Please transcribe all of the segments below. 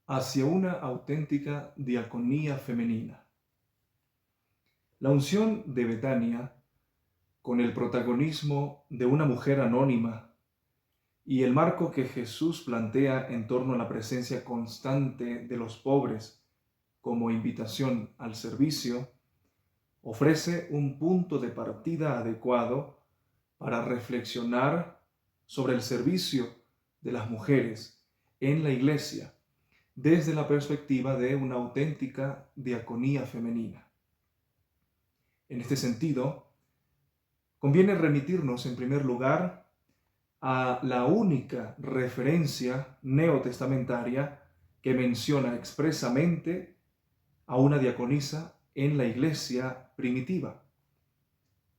hacia una auténtica diaconía femenina. La unción de Betania, con el protagonismo de una mujer anónima y el marco que Jesús plantea en torno a la presencia constante de los pobres como invitación al servicio, ofrece un punto de partida adecuado para reflexionar sobre el servicio de las mujeres en la Iglesia desde la perspectiva de una auténtica diaconía femenina. En este sentido, conviene remitirnos en primer lugar a la única referencia neotestamentaria que menciona expresamente a una diaconisa en la iglesia primitiva.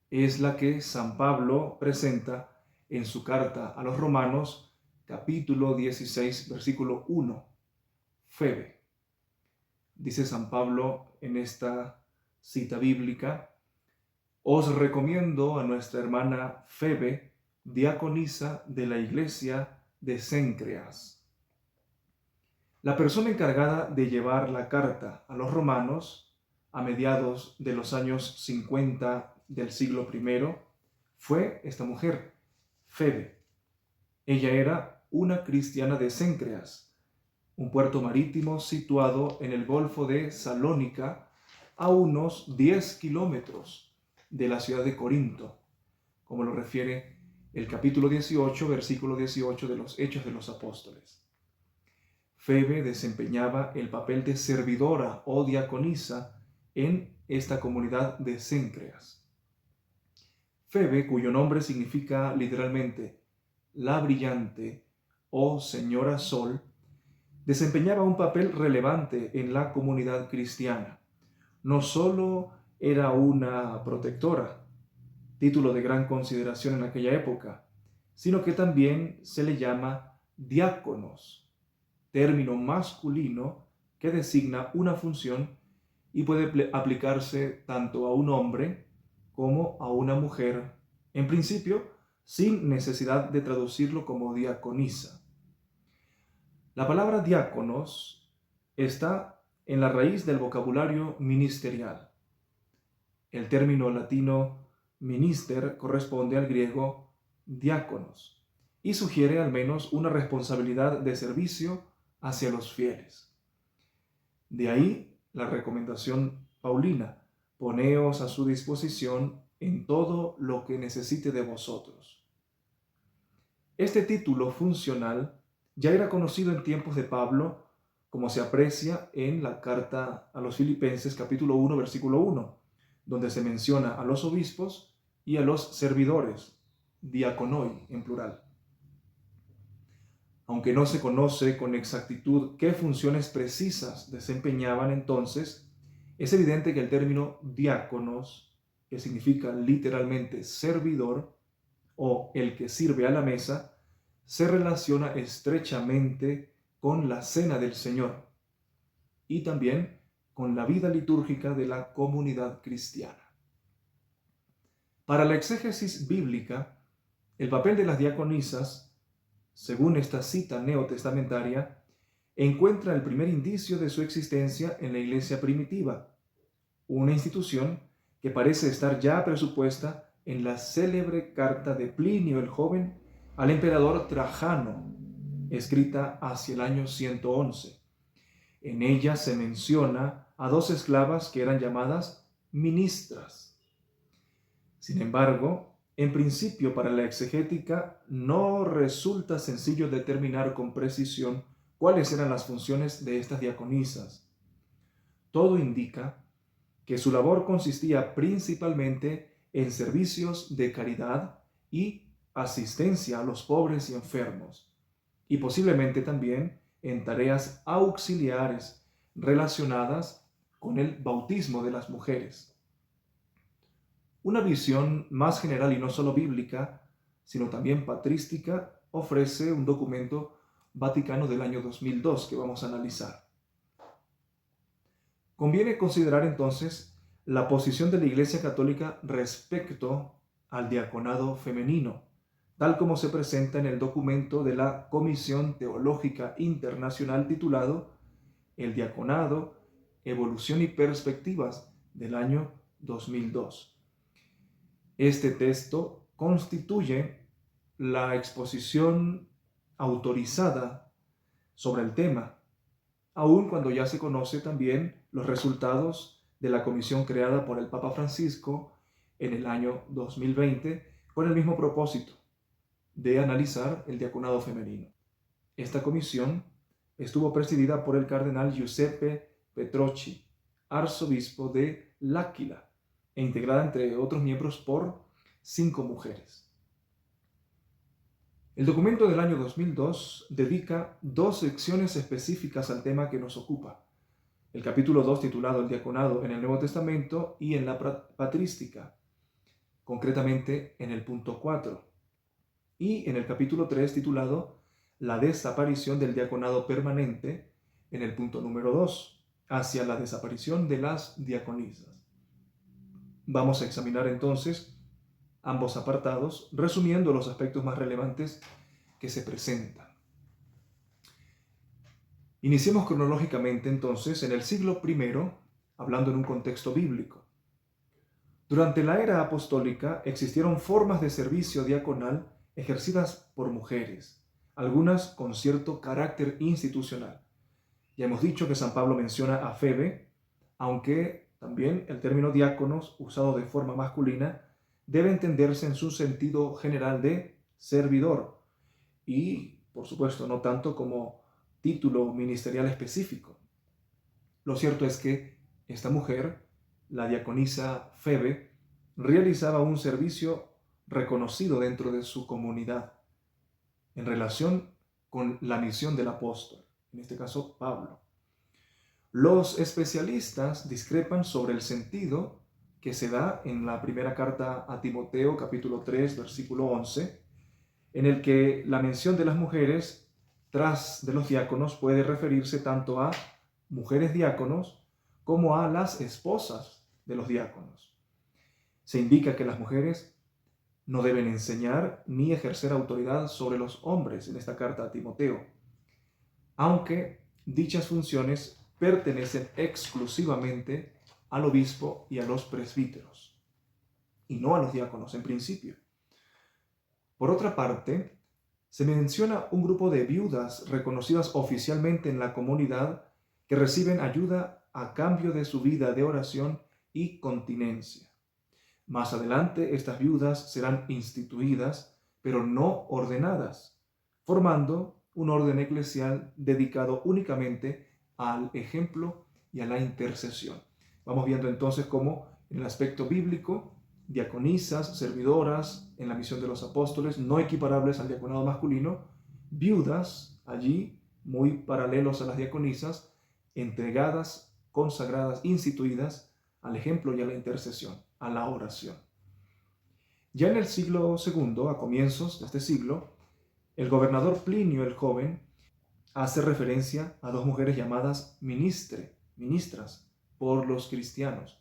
Es la que San Pablo presenta en su carta a los Romanos, capítulo 16, versículo 1, Febe. Dice San Pablo en esta cita bíblica: os recomiendo a nuestra hermana Febe, diaconisa de la iglesia de Céncreas. La persona encargada de llevar la carta a los romanos a mediados de los años 50 del siglo I fue esta mujer, Febe. Ella era una cristiana de Céncreas, un puerto marítimo situado en el Golfo de Salónica, a unos 10 kilómetros de la ciudad de Corinto, como lo refiere el capítulo 18, versículo 18 de los Hechos de los Apóstoles. Febe desempeñaba el papel de servidora o diaconisa en esta comunidad de Céncreas. Febe, cuyo nombre significa literalmente la brillante o señora sol, desempeñaba un papel relevante en la comunidad cristiana. No solo era una protectora, título de gran consideración en aquella época, sino que también se le llama diáconos, término masculino que designa una función y puede aplicarse tanto a un hombre como a una mujer, en principio sin necesidad de traducirlo como diaconisa. La palabra diáconos está en la raíz del vocabulario ministerial. El término latino minister corresponde al griego diáconos y sugiere al menos una responsabilidad de servicio hacia los fieles. De ahí la recomendación paulina: poneos a su disposición en todo lo que necesite de vosotros. Este título funcional ya era conocido en tiempos de Pablo, como se aprecia en la carta a los Filipenses capítulo 1, versículo 1, donde se menciona a los obispos y a los servidores, diaconoi en plural. Aunque no se conoce con exactitud qué funciones precisas desempeñaban entonces, es evidente que el término diáconos, que significa literalmente servidor o el que sirve a la mesa, se relaciona estrechamente con la cena del Señor y también con la vida litúrgica de la comunidad cristiana. Para la exégesis bíblica, el papel de las diaconisas, según esta cita neotestamentaria, encuentra el primer indicio de su existencia en la iglesia primitiva, una institución que parece estar ya presupuesta en la célebre carta de Plinio el Joven al emperador Trajano, escrita hacia el año 111. En ella se menciona a dos esclavas que eran llamadas ministras. Sin embargo, en principio para la exegética no resulta sencillo determinar con precisión cuáles eran las funciones de estas diaconisas. Todo indica que su labor consistía principalmente en servicios de caridad y asistencia a los pobres y enfermos, y posiblemente también en tareas auxiliares relacionadas con el bautismo de las mujeres. Una visión más general y no solo bíblica, sino también patrística, ofrece un documento vaticano del año 2002 que vamos a analizar. Conviene considerar entonces la posición de la Iglesia Católica respecto al diaconado femenino, tal como se presenta en el documento de la Comisión Teológica Internacional titulado el diaconado, evolución y perspectivas del año 2002. Este texto constituye la exposición autorizada sobre el tema, aun cuando ya se conoce también los resultados de la comisión creada por el Papa Francisco en el año 2020 con el mismo propósito de analizar el diaconado femenino. Esta comisión estuvo presidida por el cardenal Giuseppe Petrocchi, arzobispo de L'Aquila, e integrada entre otros miembros por 5 mujeres. El documento del año 2002 dedica 2 secciones específicas al tema que nos ocupa. El capítulo 2 titulado El diaconado en el Nuevo Testamento y en la patrística, concretamente en el punto 4. Y en el capítulo 3 titulado La desaparición del diaconado permanente en el punto número 2, hacia la desaparición de las diaconisas. Vamos a examinar entonces ambos apartados, resumiendo los aspectos más relevantes que se presentan. Iniciemos cronológicamente entonces en el siglo I, hablando en un contexto bíblico. Durante la era apostólica existieron formas de servicio diaconal ejercidas por mujeres, algunas con cierto carácter institucional. Ya hemos dicho que San Pablo menciona a Febe, aunque también el término diáconos, usado de forma masculina, debe entenderse en su sentido general de servidor y, por supuesto, no tanto como título ministerial específico. Lo cierto es que esta mujer, la diaconisa Febe, realizaba un servicio reconocido dentro de su comunidad en relación con la misión del apóstol, en este caso Pablo. Los especialistas discrepan sobre el sentido que se da en la primera carta a Timoteo, capítulo 3, versículo 11, en el que la mención de las mujeres tras de los diáconos puede referirse tanto a mujeres diáconos como a las esposas de los diáconos. Se indica que las mujeres no deben enseñar ni ejercer autoridad sobre los hombres en esta carta a Timoteo, aunque dichas funciones pertenecen exclusivamente al obispo y a los presbíteros, y no a los diáconos en principio. Por otra parte, se menciona un grupo de viudas reconocidas oficialmente en la comunidad que reciben ayuda a cambio de su vida de oración y continencia. Más adelante, estas viudas serán instituidas, pero no ordenadas, formando un orden eclesial dedicado únicamente al ejemplo y a la intercesión. Vamos viendo entonces cómo en el aspecto bíblico, diaconisas, servidoras en la misión de los apóstoles, no equiparables al diaconado masculino, viudas allí muy paralelos a las diaconisas, entregadas, consagradas, instituidas al ejemplo y a la intercesión, a la oración. Ya en el siglo II, a comienzos de este siglo, el gobernador Plinio el Joven hace referencia a 2 mujeres llamadas ministras por los cristianos,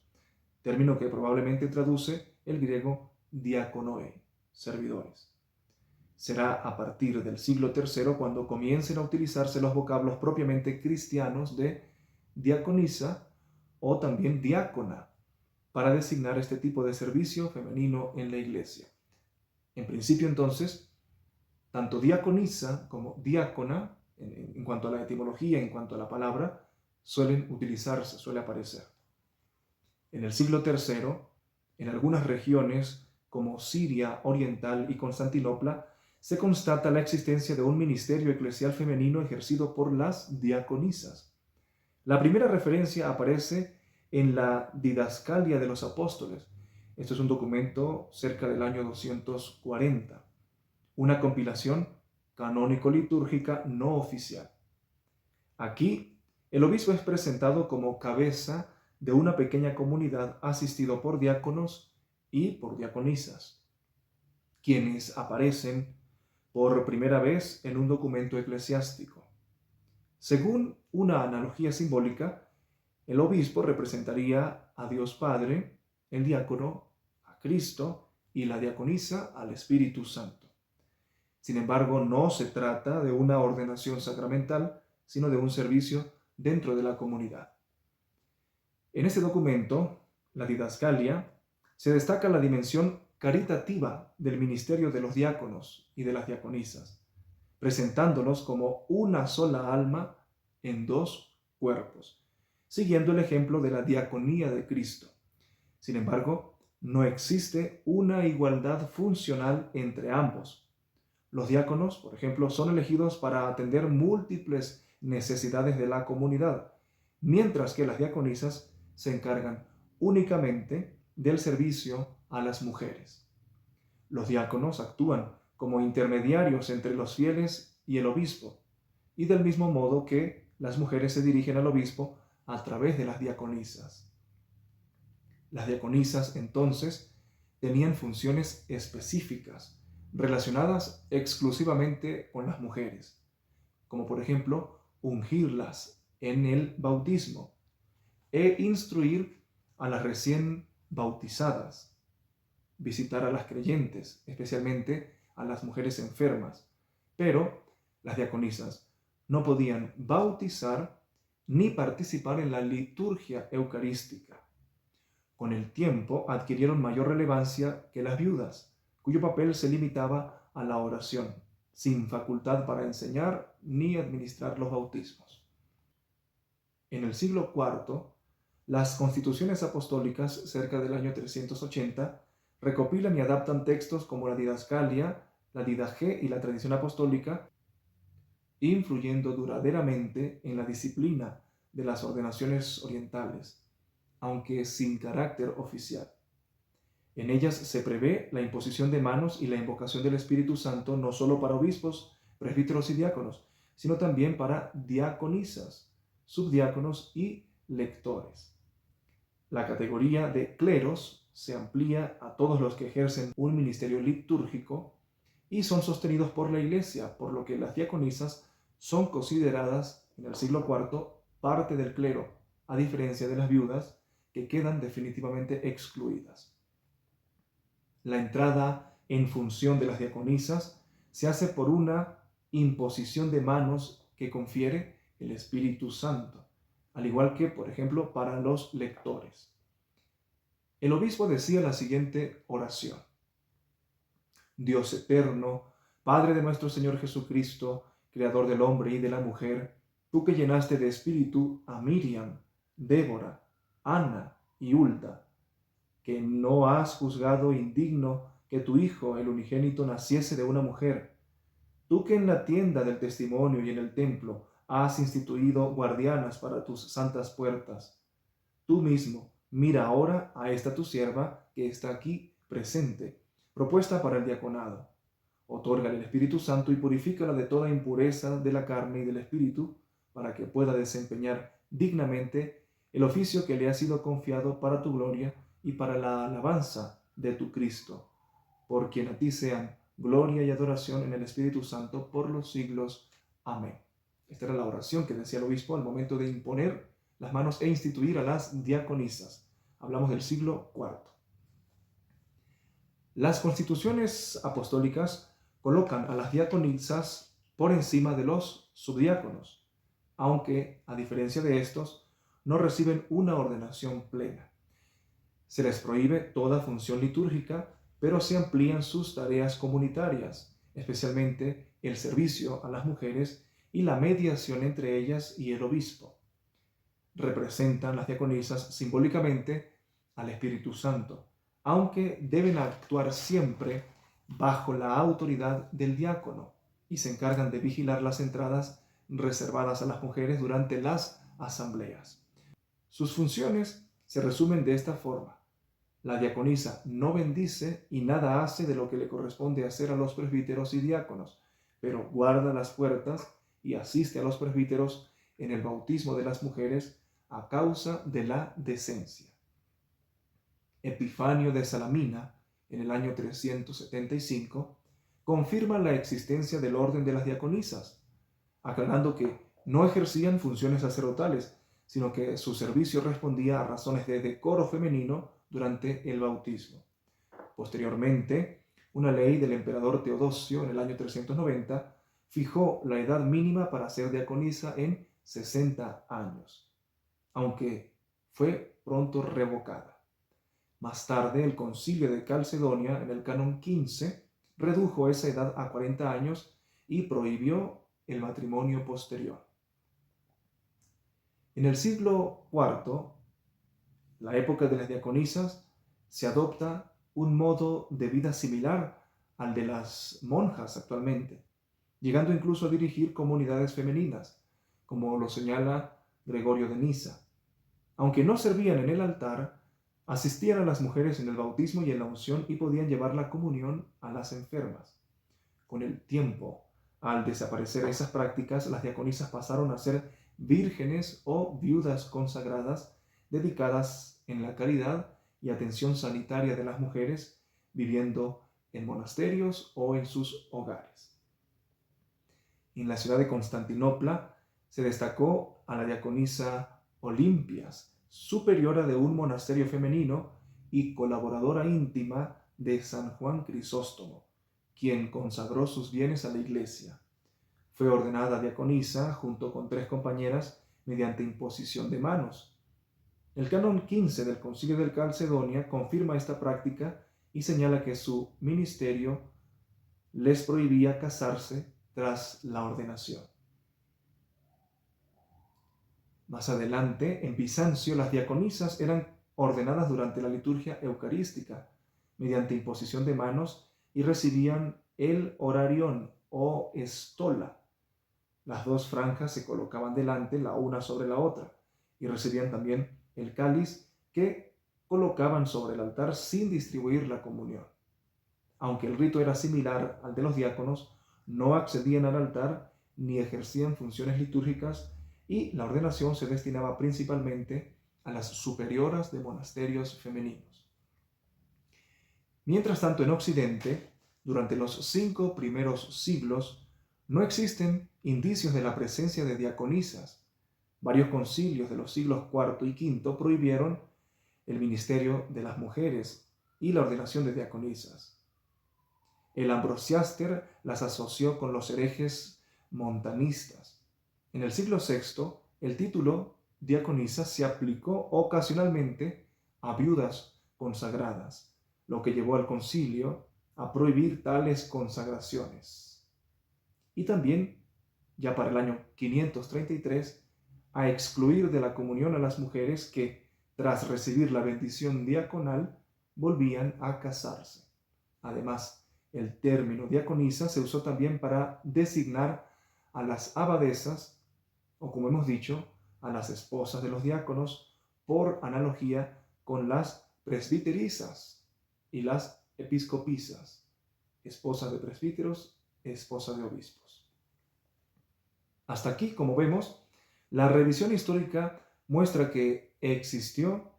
término que probablemente traduce el griego diakonoe, servidores. Será a partir del siglo III cuando comiencen a utilizarse los vocablos propiamente cristianos de diaconisa o también diácona para designar este tipo de servicio femenino en la iglesia. En principio, entonces, tanto diaconisa como diácona, en cuanto a la etimología, en cuanto a la palabra, suele aparecer. En el siglo III, en algunas regiones como Siria Oriental y Constantinopla, se constata la existencia de un ministerio eclesial femenino ejercido por las diaconisas. La primera referencia aparece en la Didascalia de los Apóstoles. Esto es un documento cerca del año 240, una compilación canónico-litúrgica no oficial. Aquí, el obispo es presentado como cabeza de una pequeña comunidad asistido por diáconos y por diaconisas, quienes aparecen por primera vez en un documento eclesiástico. Según una analogía simbólica, el obispo representaría a Dios Padre, el diácono a Cristo y la diaconisa al Espíritu Santo. Sin embargo, no se trata de una ordenación sacramental, sino de un servicio dentro de la comunidad. En este documento, la didascalia, se destaca la dimensión caritativa del ministerio de los diáconos y de las diaconisas, presentándolos como una sola alma en dos cuerpos, siguiendo el ejemplo de la diaconía de Cristo. Sin embargo, no existe una igualdad funcional entre ambos. Los diáconos, por ejemplo, son elegidos para atender múltiples necesidades de la comunidad, mientras que las diaconisas se encargan únicamente del servicio a las mujeres. Los diáconos actúan como intermediarios entre los fieles y el obispo, y del mismo modo que las mujeres se dirigen al obispo a través de las diaconisas. Las diaconisas, entonces, tenían funciones específicas relacionadas exclusivamente con las mujeres, como por ejemplo ungirlas en el bautismo e instruir a las recién bautizadas, visitar a las creyentes, especialmente a las mujeres enfermas. Pero las diaconisas no podían bautizar ni participar en la liturgia eucarística. Con el tiempo adquirieron mayor relevancia que las viudas, cuyo papel se limitaba a la oración, sin facultad para enseñar ni administrar los bautismos. En el siglo IV, las constituciones apostólicas, cerca del año 380, recopilan y adaptan textos como la didascalia, la didaché y la tradición apostólica, influyendo duraderamente en la disciplina de las ordenaciones orientales, aunque sin carácter oficial. En ellas se prevé la imposición de manos y la invocación del Espíritu Santo no solo para obispos, presbíteros y diáconos, sino también para diaconisas, subdiáconos y lectores. La categoría de cleros se amplía a todos los que ejercen un ministerio litúrgico y son sostenidos por la Iglesia, por lo que las diaconisas son consideradas en el siglo IV parte del clero, a diferencia de las viudas, que quedan definitivamente excluidas. La entrada en función de las diaconisas se hace por una imposición de manos que confiere el Espíritu Santo, al igual que, por ejemplo, para los lectores. El obispo decía la siguiente oración: Dios eterno, Padre de nuestro Señor Jesucristo, Creador del hombre y de la mujer, tú que llenaste de espíritu a Miriam, Débora, Ana y Hulda, que no has juzgado indigno que tu Hijo, el unigénito, naciese de una mujer, tú que en la tienda del testimonio y en el templo has instituido guardianas para tus santas puertas, tú mismo mira ahora a esta tu sierva que está aquí presente, propuesta para el diaconado. Otórgale el Espíritu Santo y purifícala de toda impureza de la carne y del espíritu, para que pueda desempeñar dignamente el oficio que le ha sido confiado para tu gloria y para la alabanza de tu Cristo, por quien a ti sean gloria y adoración en el Espíritu Santo por los siglos. Amén. Esta era la oración que decía el obispo al momento de imponer las manos e instituir a las diaconisas. Hablamos del siglo IV. Las constituciones apostólicas colocan a las diaconisas por encima de los subdiáconos, aunque, a diferencia de estos, no reciben una ordenación plena. Se les prohíbe toda función litúrgica, pero se amplían sus tareas comunitarias, especialmente el servicio a las mujeres y la mediación entre ellas y el obispo. Representan las diaconisas simbólicamente al Espíritu Santo, aunque deben actuar siempre bajo la autoridad del diácono y se encargan de vigilar las entradas reservadas a las mujeres durante las asambleas. Sus funciones se resumen de esta forma: la diaconisa no bendice y nada hace de lo que le corresponde hacer a los presbíteros y diáconos, pero guarda las puertas y asiste a los presbíteros en el bautismo de las mujeres a causa de la decencia. Epifanio de Salamina, en el año 375, confirma la existencia del orden de las diaconisas, aclarando que no ejercían funciones sacerdotales, sino que su servicio respondía a razones de decoro femenino durante el bautismo. Posteriormente, una ley del emperador Teodosio, en el año 390, fijó la edad mínima para ser diaconisa en 60 años, aunque fue pronto revocada. Más tarde, el Concilio de Calcedonia, en el Canon 15, redujo esa edad a 40 años y prohibió el matrimonio posterior. En el siglo IV, la época de las diaconisas, se adopta un modo de vida similar al de las monjas actualmente, llegando incluso a dirigir comunidades femeninas, como lo señala Gregorio de Nisa. Aunque no servían en el altar, asistían a las mujeres en el bautismo y en la unción y podían llevar la comunión a las enfermas. Con el tiempo, al desaparecer esas prácticas, las diaconisas pasaron a ser vírgenes o viudas consagradas, dedicadas en la caridad y atención sanitaria de las mujeres, viviendo en monasterios o en sus hogares. En la ciudad de Constantinopla se destacó a la diaconisa Olimpias, superiora de un monasterio femenino y colaboradora íntima de San Juan Crisóstomo, quien consagró sus bienes a la iglesia. Fue ordenada diaconisa junto con 3 compañeras mediante imposición de manos. El Canon 15 del Concilio de Calcedonia confirma esta práctica y señala que su ministerio les prohibía casarse tras la ordenación. Más adelante, en Bizancio, las diaconisas eran ordenadas durante la liturgia eucarística mediante imposición de manos y recibían el horarión o estola. Las 2 franjas se colocaban delante, la una sobre la otra, y recibían también el cáliz que colocaban sobre el altar sin distribuir la comunión. Aunque el rito era similar al de los diáconos, no accedían al altar ni ejercían funciones litúrgicas y la ordenación se destinaba principalmente a las superioras de monasterios femeninos. Mientras tanto, en Occidente, durante los 5 primeros siglos, no existen indicios de la presencia de diaconisas. Varios concilios de los siglos IV y V prohibieron el ministerio de las mujeres y la ordenación de diaconisas. El Ambrosiaster las asoció con los herejes montanistas. En el siglo VI, el título diaconisa se aplicó ocasionalmente a viudas consagradas, lo que llevó al concilio a prohibir tales consagraciones. Y también, ya para el año 533, a excluir de la comunión a las mujeres que, tras recibir la bendición diaconal, volvían a casarse. Además, el término diaconisa se usó también para designar a las abadesas, o como hemos dicho, a las esposas de los diáconos, por analogía con las presbiterisas y las episcopisas, esposas de presbíteros, esposas de obispos. Hasta aquí, como vemos, la revisión histórica muestra que existió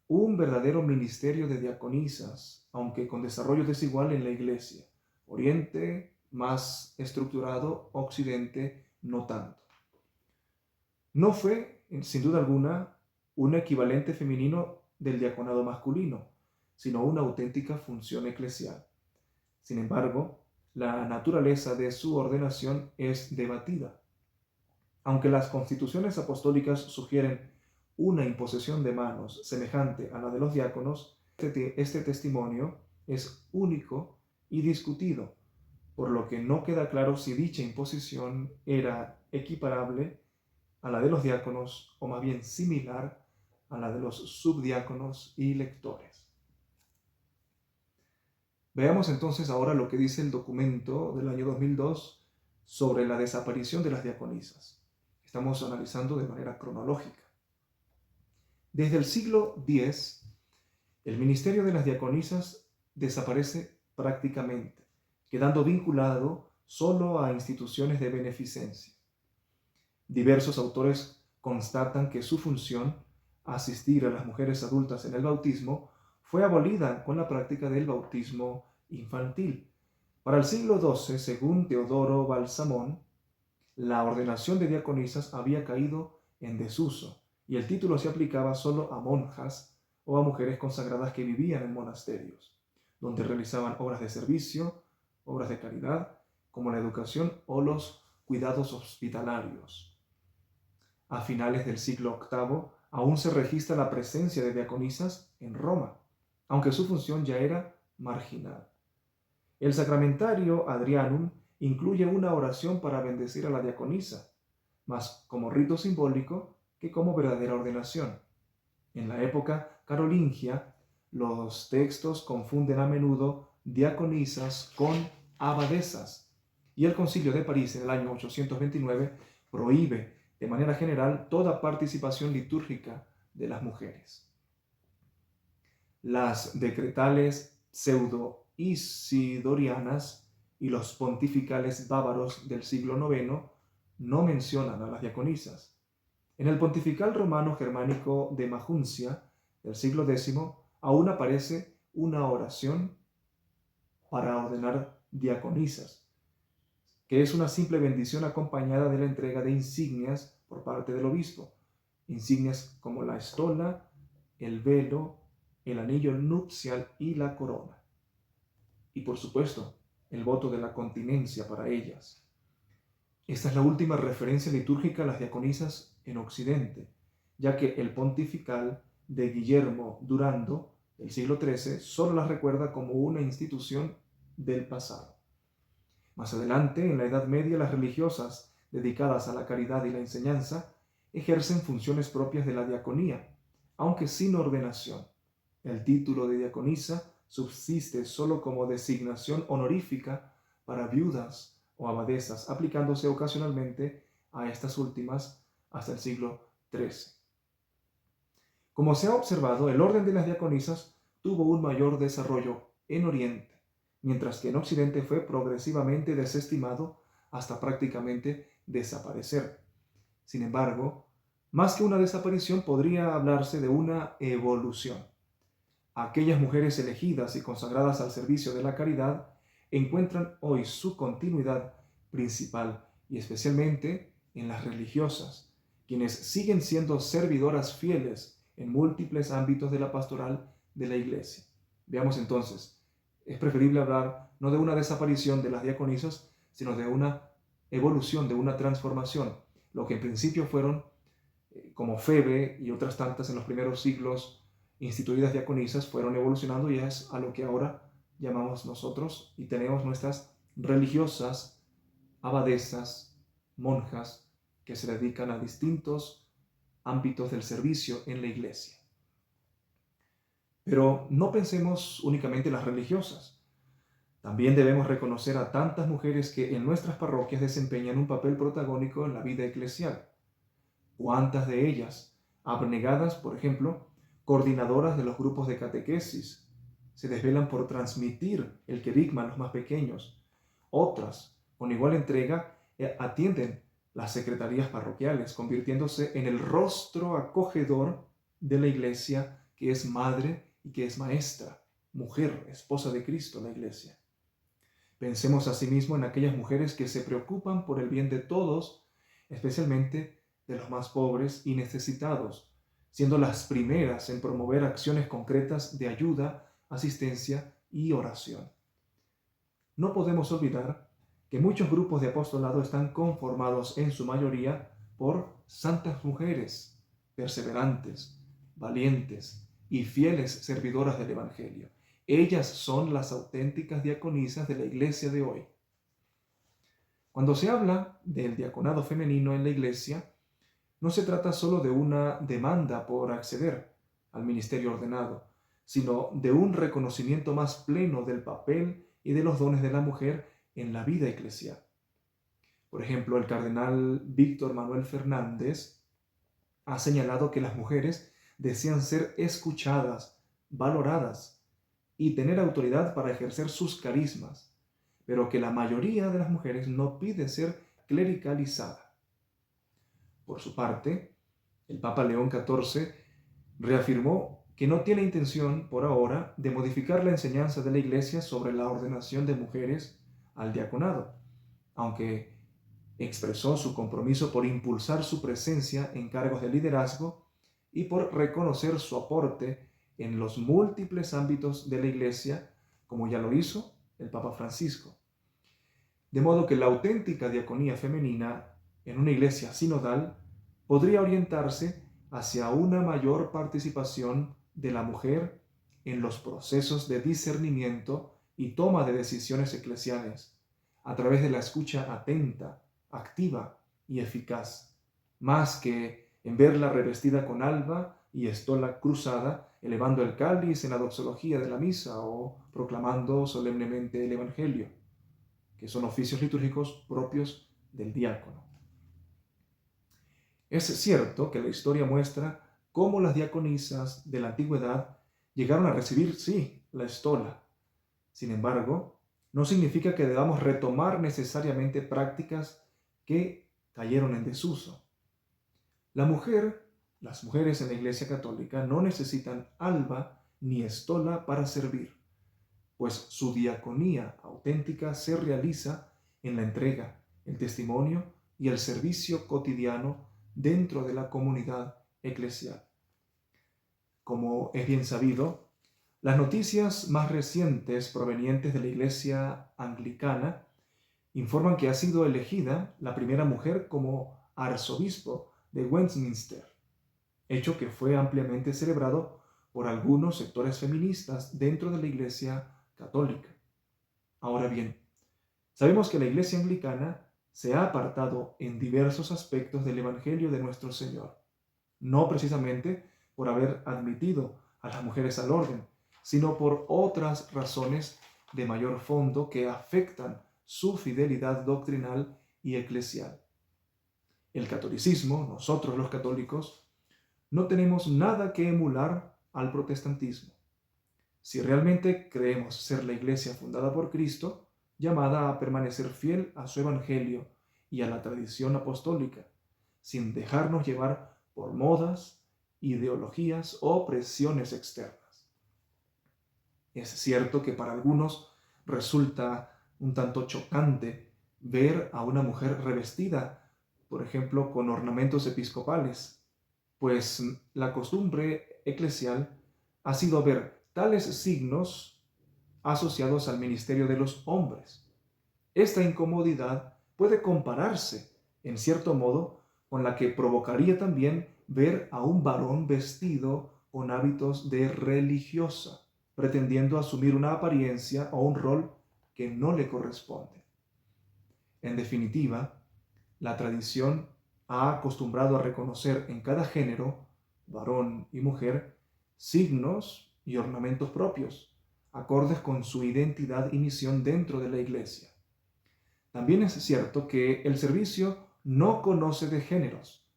un verdadero ministerio de diaconisas, aunque con desarrollo desigual en la Iglesia. Oriente más estructurado, Occidente no tanto. No fue, sin duda alguna, un equivalente femenino del diaconado masculino, sino una auténtica función eclesial. Sin embargo, la naturaleza de su ordenación es debatida. Aunque las constituciones apostólicas sugieren una imposición de manos semejante a la de los diáconos, este testimonio es único y discutido, por lo que no queda claro si dicha imposición era equiparable a la de los diáconos o más bien similar a la de los subdiáconos y lectores. Veamos entonces ahora lo que dice el documento del año 2002 sobre la desaparición de las diaconisas. Estamos analizando de manera cronológica. Desde el siglo X, el ministerio de las diaconisas desaparece prácticamente, quedando vinculado solo a instituciones de beneficencia. Diversos autores constatan que su función, asistir a las mujeres adultas en el bautismo, fue abolida con la práctica del bautismo infantil. Para el siglo XII, según Teodoro Balsamón, la ordenación de diaconisas había caído en desuso y el título se aplicaba solo a monjas o a mujeres consagradas que vivían en monasterios, donde realizaban obras de servicio, obras de caridad, como la educación o los cuidados hospitalarios. A finales del siglo VIII aún se registra la presencia de diaconisas en Roma, aunque su función ya era marginal. El Sacramentario Adrianum incluye una oración para bendecir a la diaconisa, más como rito simbólico que como verdadera ordenación. En la época carolingia, los textos confunden a menudo diaconisas con abadesas, y el Concilio de París en el año 829 prohíbe de manera general toda participación litúrgica de las mujeres. Las decretales pseudo-isidorianas y los pontificales bávaros del siglo IX no mencionan a las diaconisas. En el pontifical romano germánico de Maguncia del siglo X aún aparece una oración para ordenar diaconisas, que es una simple bendición acompañada de la entrega de insignias por parte del obispo. Insignias como la estola, el velo, el anillo nupcial y la corona. Y por supuesto, el voto de la continencia para ellas. Esta es la última referencia litúrgica a las diaconisas en Occidente, ya que el pontifical de Guillermo Durando del siglo XIII solo las recuerda como una institución del pasado. Más adelante, en la Edad Media, las religiosas dedicadas a la caridad y la enseñanza ejercen funciones propias de la diaconía, aunque sin ordenación. El título de diaconisa subsiste solo como designación honorífica para viudas o abadesas, aplicándose ocasionalmente a estas últimas hasta el siglo XIII. Como se ha observado, el orden de las diaconisas tuvo un mayor desarrollo en Oriente, mientras que en Occidente fue progresivamente desestimado hasta prácticamente desaparecer. Sin embargo, más que una desaparición, podría hablarse de una evolución. Aquellas mujeres elegidas y consagradas al servicio de la caridad encuentran hoy su continuidad principal y especialmente en las religiosas, quienes siguen siendo servidoras fieles en múltiples ámbitos de la pastoral de la Iglesia. Veamos entonces, es preferible hablar no de una desaparición de las diaconisas, sino de una evolución, de una transformación. Lo que en principio fueron, como Febe y otras tantas en los primeros siglos, instituidas diaconisas, fueron evolucionando y es a lo que ahora llamamos nosotros y tenemos nuestras religiosas, abadesas, monjas, que se dedican a distintos ámbitos del servicio en la Iglesia. Pero no pensemos únicamente en las religiosas. También debemos reconocer a tantas mujeres que en nuestras parroquias desempeñan un papel protagónico en la vida eclesial. ¿Cuántas de ellas, abnegadas, por ejemplo, coordinadoras de los grupos de catequesis, se desvelan por transmitir el querigma a los más pequeños? Otras, con igual entrega, atienden las secretarías parroquiales, convirtiéndose en el rostro acogedor de la Iglesia, que es madre y que es maestra, mujer, esposa de Cristo, la Iglesia. Pensemos asimismo en aquellas mujeres que se preocupan por el bien de todos, especialmente de los más pobres y necesitados, siendo las primeras en promover acciones concretas de ayuda, asistencia y oración. No podemos olvidar que muchos grupos de apostolado están conformados en su mayoría por santas mujeres, perseverantes, valientes y fieles servidoras del Evangelio. Ellas son las auténticas diaconisas de la Iglesia de hoy. Cuando se habla del diaconado femenino en la Iglesia, no se trata solo de una demanda por acceder al ministerio ordenado, sino de un reconocimiento más pleno del papel y de los dones de la mujer en la vida eclesial. Por ejemplo, el cardenal Víctor Manuel Fernández ha señalado que las mujeres desean ser escuchadas, valoradas y tener autoridad para ejercer sus carismas, pero que la mayoría de las mujeres no pide ser clericalizada. Por su parte, el Papa León XIV reafirmó que no tiene intención, por ahora, de modificar la enseñanza de la Iglesia sobre la ordenación de mujeres al diaconado, aunque expresó su compromiso por impulsar su presencia en cargos de liderazgo y por reconocer su aporte en los múltiples ámbitos de la Iglesia, como ya lo hizo el Papa Francisco. De modo que la auténtica diaconía femenina en una iglesia sinodal podría orientarse hacia una mayor participación de la mujer en los procesos de discernimiento y toma de decisiones eclesiales, a través de la escucha atenta, activa y eficaz, más que en verla revestida con alba y estola cruzada, elevando el cáliz en la doxología de la misa o proclamando solemnemente el Evangelio, que son oficios litúrgicos propios del diácono. Es cierto que la historia muestra cómo las diaconisas de la antigüedad llegaron a recibir, sí, la estola. Sin embargo, no significa que debamos retomar necesariamente prácticas que cayeron en desuso. Las mujeres en la Iglesia Católica no necesitan alba ni estola para servir, pues su diaconía auténtica se realiza en la entrega, el testimonio y el servicio cotidiano dentro de la comunidad eclesial. Como es bien sabido, las noticias más recientes provenientes de la Iglesia anglicana informan que ha sido elegida la primera mujer como arzobispo de Westminster, hecho que fue ampliamente celebrado por algunos sectores feministas dentro de la Iglesia católica. Ahora bien, sabemos que la Iglesia anglicana se ha apartado en diversos aspectos del Evangelio de nuestro Señor, no precisamente por haber admitido a las mujeres al orden, sino por otras razones de mayor fondo que afectan su fidelidad doctrinal y eclesial. El catolicismo, nosotros los católicos, no tenemos nada que emular al protestantismo. Si realmente creemos ser la Iglesia fundada por Cristo, llamada a permanecer fiel a su Evangelio y a la tradición apostólica, sin dejarnos llevar por modas, ideologías o presiones externas. Es cierto que para algunos resulta un tanto chocante ver a una mujer revestida, por ejemplo, con ornamentos episcopales, pues la costumbre eclesial ha sido ver tales signos asociados al ministerio de los hombres. Esta incomodidad puede compararse, en cierto modo, con la que provocaría también ver a un varón vestido con hábitos de religiosa, pretendiendo asumir una apariencia o un rol que no le corresponde. En definitiva, la tradición ha acostumbrado a reconocer en cada género, varón y mujer, signos y ornamentos propios, acordes con su identidad y misión dentro de la Iglesia. También es cierto que el servicio no conoce de géneros.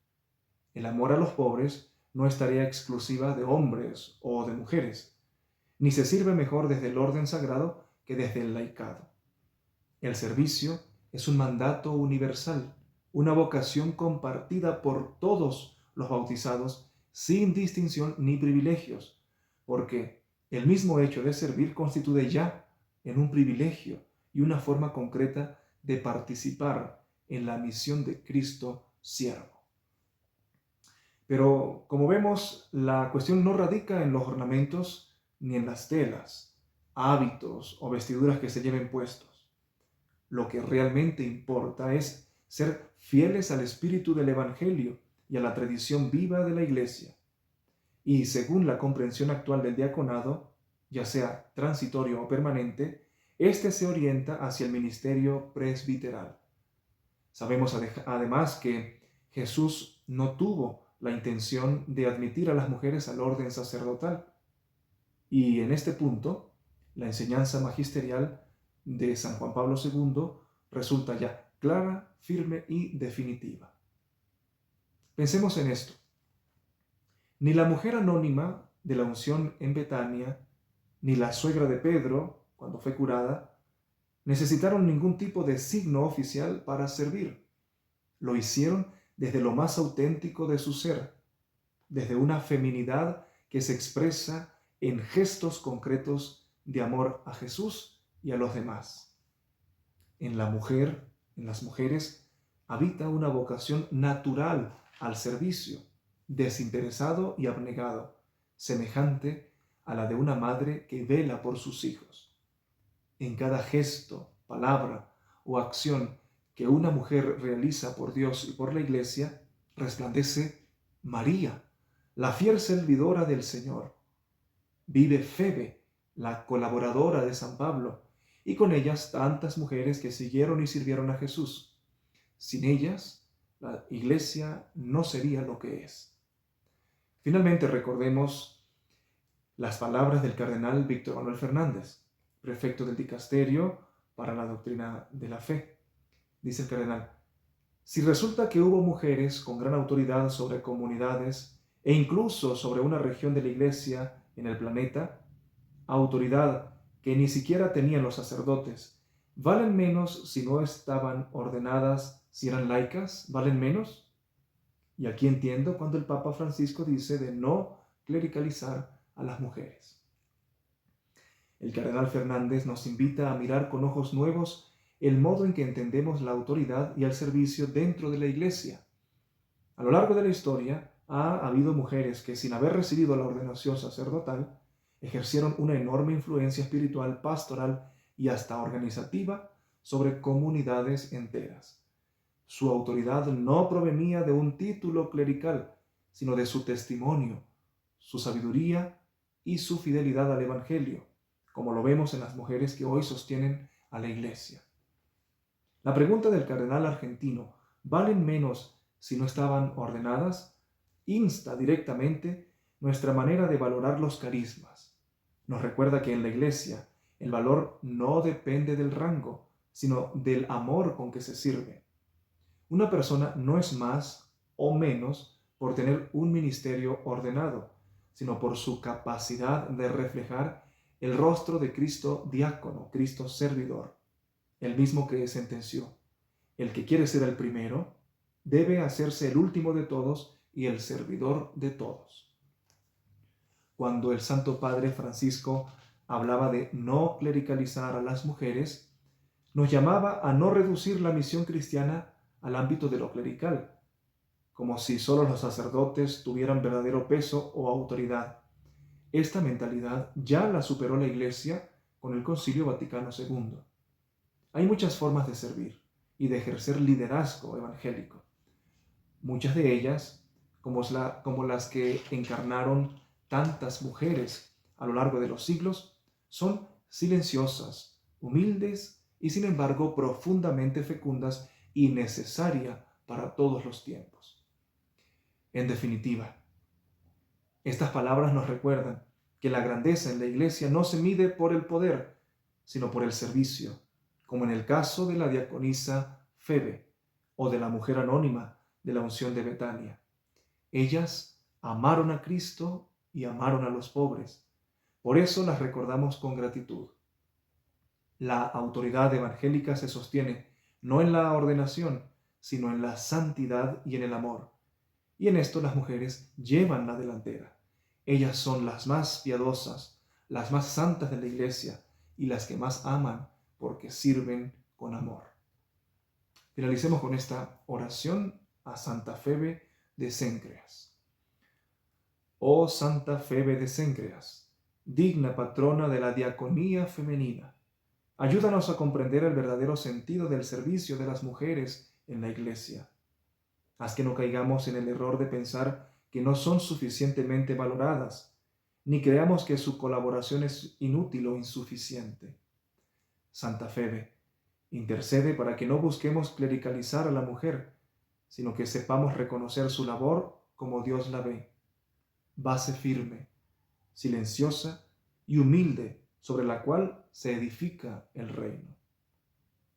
El amor a los pobres no es tarea exclusiva de hombres o de mujeres, ni se sirve mejor desde el orden sagrado que desde el laicado. El servicio es un mandato universal, una vocación compartida por todos los bautizados sin distinción ni privilegios, porque el mismo hecho de servir constituye ya en un privilegio y una forma concreta de participar en la misión de Cristo siervo. Pero como vemos, la cuestión no radica en los ornamentos ni en las telas, hábitos o vestiduras que se lleven puestos. Lo que realmente importa es ser fieles al espíritu del Evangelio y a la tradición viva de la Iglesia. Y según la comprensión actual del diaconado, ya sea transitorio o permanente, éste se orienta hacia el ministerio presbiteral. Sabemos además que Jesús no tuvo la intención de admitir a las mujeres al orden sacerdotal. Y en este punto, la enseñanza magisterial de San Juan Pablo II resulta ya clara, firme y definitiva. Pensemos en esto. Ni la mujer anónima de la unción en Betania, ni la suegra de Pedro, cuando fue curada, necesitaron ningún tipo de signo oficial para servir. Lo hicieron desde lo más auténtico de su ser, desde una feminidad que se expresa en gestos concretos de amor a Jesús y a los demás. En la mujer, en las mujeres, habita una vocación natural al servicio, desinteresado y abnegado, semejante a la de una madre que vela por sus hijos. En cada gesto, palabra o acción que una mujer realiza por Dios y por la Iglesia, resplandece María, la fiel servidora del Señor. Vive Febe, la colaboradora de San Pablo, y con ellas tantas mujeres que siguieron y sirvieron a Jesús. Sin ellas, la Iglesia no sería lo que es. Finalmente, recordemos las palabras del cardenal Víctor Manuel Fernández, prefecto del Dicasterio para la Doctrina de la Fe. Dice el cardenal: si resulta que hubo mujeres con gran autoridad sobre comunidades e incluso sobre una región de la Iglesia en el planeta, autoridad que ni siquiera tenían los sacerdotes, ¿valen menos si no estaban ordenadas, si eran laicas? ¿Valen menos? Y aquí entiendo cuando el Papa Francisco dice de no clericalizar a las mujeres. El cardenal Fernández nos invita a mirar con ojos nuevos el modo en que entendemos la autoridad y el servicio dentro de la Iglesia. A lo largo de la historia ha habido mujeres que, sin haber recibido la ordenación sacerdotal, ejercieron una enorme influencia espiritual, pastoral y hasta organizativa sobre comunidades enteras. Su autoridad no provenía de un título clerical, sino de su testimonio, su sabiduría y su fidelidad al Evangelio, como lo vemos en las mujeres que hoy sostienen a la Iglesia. La pregunta del cardenal argentino, ¿valen menos si no estaban ordenadas?, insta directamente nuestra manera de valorar los carismas. Nos recuerda que en la Iglesia el valor no depende del rango, sino del amor con que se sirve. Una persona no es más o menos por tener un ministerio ordenado, sino por su capacidad de reflejar el rostro de Cristo diácono, Cristo servidor, el mismo que sentenció: el que quiere ser el primero debe hacerse el último de todos y el servidor de todos. Cuando el Santo Padre Francisco hablaba de no clericalizar a las mujeres, nos llamaba a no reducir la misión cristiana al ámbito de lo clerical, como si solo los sacerdotes tuvieran verdadero peso o autoridad. Esta mentalidad ya la superó la Iglesia con el Concilio Vaticano II. Hay muchas formas de servir y de ejercer liderazgo evangélico. Muchas de ellas, como las que encarnaron tantas mujeres a lo largo de los siglos, son silenciosas, humildes y sin embargo profundamente fecundas y necesarias para todos los tiempos. En definitiva, estas palabras nos recuerdan que la grandeza en la Iglesia no se mide por el poder, sino por el servicio, como en el caso de la diaconisa Febe o de la mujer anónima de la unción de Betania. Ellas amaron a Cristo y amaron a los pobres. Por eso las recordamos con gratitud. La autoridad evangélica se sostiene no en la ordenación, sino en la santidad y en el amor. Y en esto las mujeres llevan la delantera. Ellas son las más piadosas, las más santas de la Iglesia y las que más aman porque sirven con amor. Finalicemos con esta oración a Santa Febe de Cencreas. Oh Santa Febe de Cencreas, digna patrona de la diaconía femenina, ayúdanos a comprender el verdadero sentido del servicio de las mujeres en la Iglesia. Haz que no caigamos en el error de pensar que no son suficientemente valoradas, ni creamos que su colaboración es inútil o insuficiente. Santa Febe, intercede para que no busquemos clericalizar a la mujer, sino que sepamos reconocer su labor como Dios la ve, base firme, silenciosa y humilde sobre la cual se edifica el reino.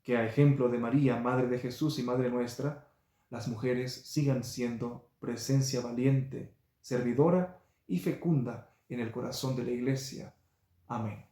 Que a ejemplo de María, Madre de Jesús y Madre nuestra, las mujeres sigan siendo presencia valiente, servidora y fecunda en el corazón de la Iglesia. Amén.